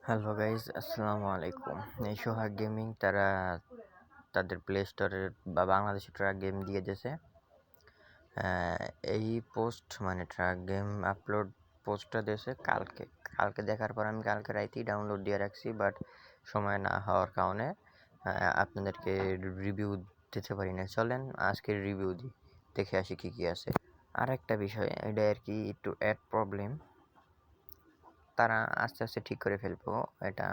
Hello guys, আসসালামু আলাইকুম। এই সোহাগ গেমিং তারা তাদের প্লে স্টোরের বা বাংলাদেশি ট্রাক গেম দিয়ে দিয়েছে। এই পোস্ট মানে ট্রাক গেম আপলোড পোস্টটা দিয়েছে কালকে দেখার পর আমি কালকে রাইতেই ডাউনলোড দিয়ে রাখছি, বাট সময় না হওয়ার কারণে আপনাদেরকে রিভিউ দিতে পারি না। চলেন আজকের রিভিউ দিই, দেখে আসি কী কী আছে। আর একটা বিষয়, এটা আর কি একটু অ্যাড প্রবলেম, তারা আস্তে আস্তে ঠিক করে ফেলবো, এটা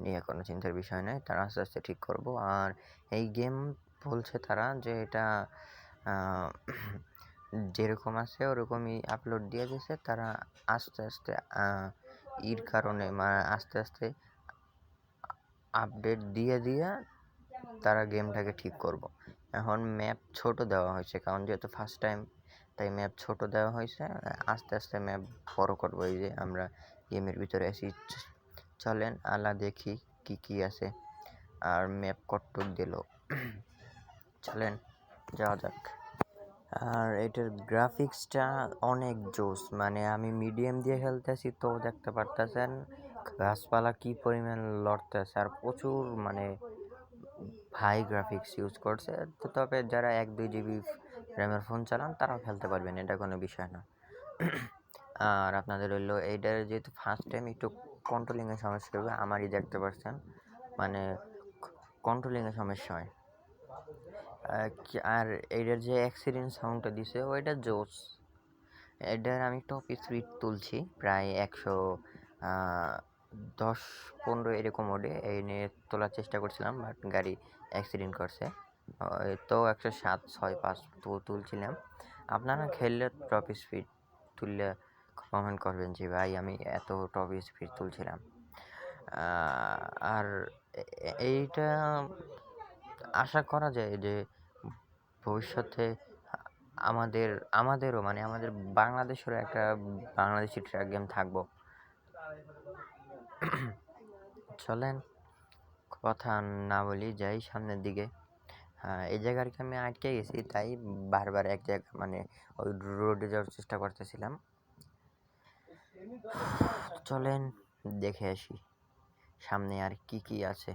নিয়ে কোনো চিন্তার বিষয় নয়, তারা আস্তে আস্তে ঠিক করব। আর এই গেম বলছে তারা যে এটা যেরকম আছে ওরকমই আপলোড দিয়ে দিয়েছে, তারা আস্তে আস্তে কারণে আস্তে আস্তে আপডেট দিয়ে তারা গেমটাকে ঠিক করব। এখন ম্যাপ ছোট দেওয়া হয়েছে, কারণ যেহেতু ফার্স্ট টাইম, তাই ম্যাপ ছোট দেওয়া হয়েছে। আস্তে আস্তে ম্যাপ বড় করবো। এই যে আমরা গেমের ভিতরে আসি, চলেন আলা দেখি কি কি আছে আর ম্যাপ কটটুক দিল। চলেন যাওয়া যাক। আর এটার গ্রাফিক্সটা অনেক জোস, মানে আমি মিডিয়াম দিয়ে খেলতেছি তো দেখতে পারতেছেন গাছপালা কি পরিমাণ লড়তেছে, আর প্রচুর মানে হাই গ্রাফিক্স ইউজ করছে। তো তবে যারা 1-2 GB র্যামের ফোন চালান তারাও খেলতে পারবেন, এটা কোনো বিষয় না। আর আপনাদের হইলো এইটার যেহেতু ফার্স্ট টাইম একটু কন্ট্রোলিংয়ের সমস্যা হবে, আমারই দেখতে পাচ্ছেন, মানে কন্ট্রোলিংয়ের সমস্যা হয়। আর এইটার যে অ্যাক্সিডেন্ট সাউন্ডটা দিছে ওইটা জোস। এটার আমি টপ স্পিড তুলছি প্রায় 110-15 এরকম ওডে, এই নিয়ে তোলার চেষ্টা করছিলাম, বাট গাড়ি অ্যাক্সিডেন্ট করছে। তো 107-106-105 তো তুলছিলাম। আপনারা খেললে টপ স্পিড তুললে কমেন্ট করবেন যে ভাই আমি এত টপ স্পিড তুলছিলাম। আর এইটা আশা করা যায় যে ভবিষ্যতে আমাদেরও মানে আমাদের বাংলাদেশেরও একটা বাংলাদেশি ট্র্যাক গেম থাকবো। চলেন কথা না বলি, যাই সামনের দিকে। এই জায়গার কি আমি আটকে গেছি, তাই বারবার এক জায়গা মানে ওই রোডে যাওয়ার চেষ্টা করতেছিলাম। চলেন দেখে আসি সামনে আর কি কি আছে।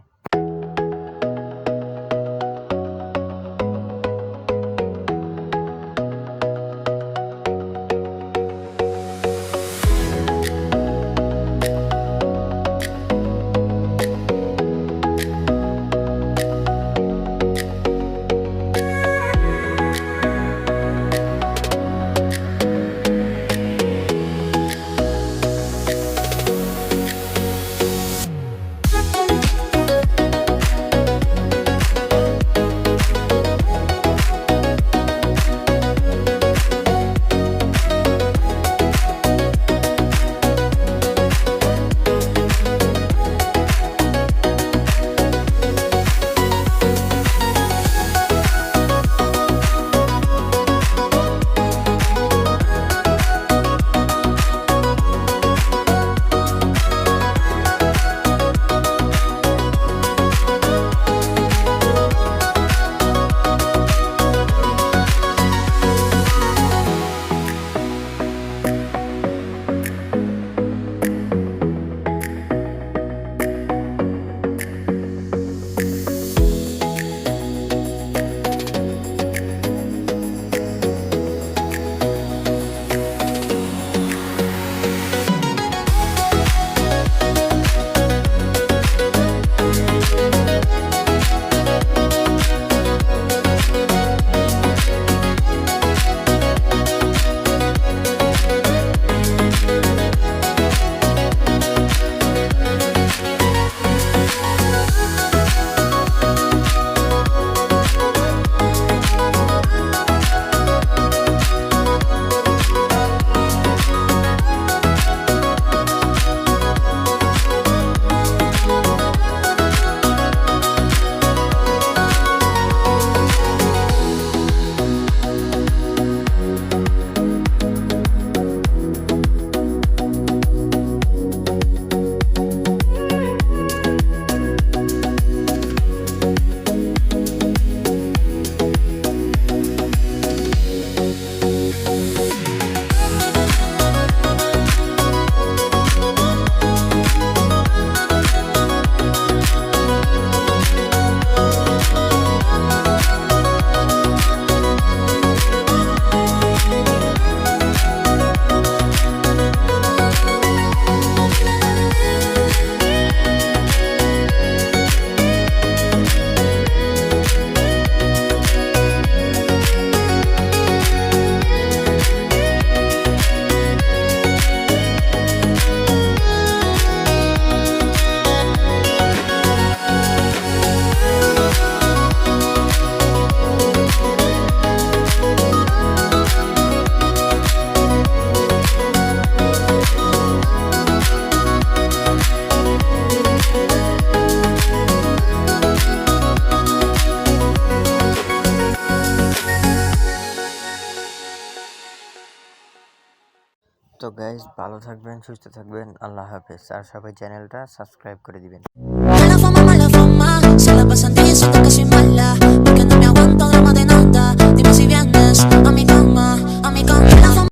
গাইস, ভালো থাকবেন, সুস্থ থাকবেন, আল্লাহ হাফেজ। আর সবাই চ্যানেলটা সাবস্ক্রাইব করে দিবেন।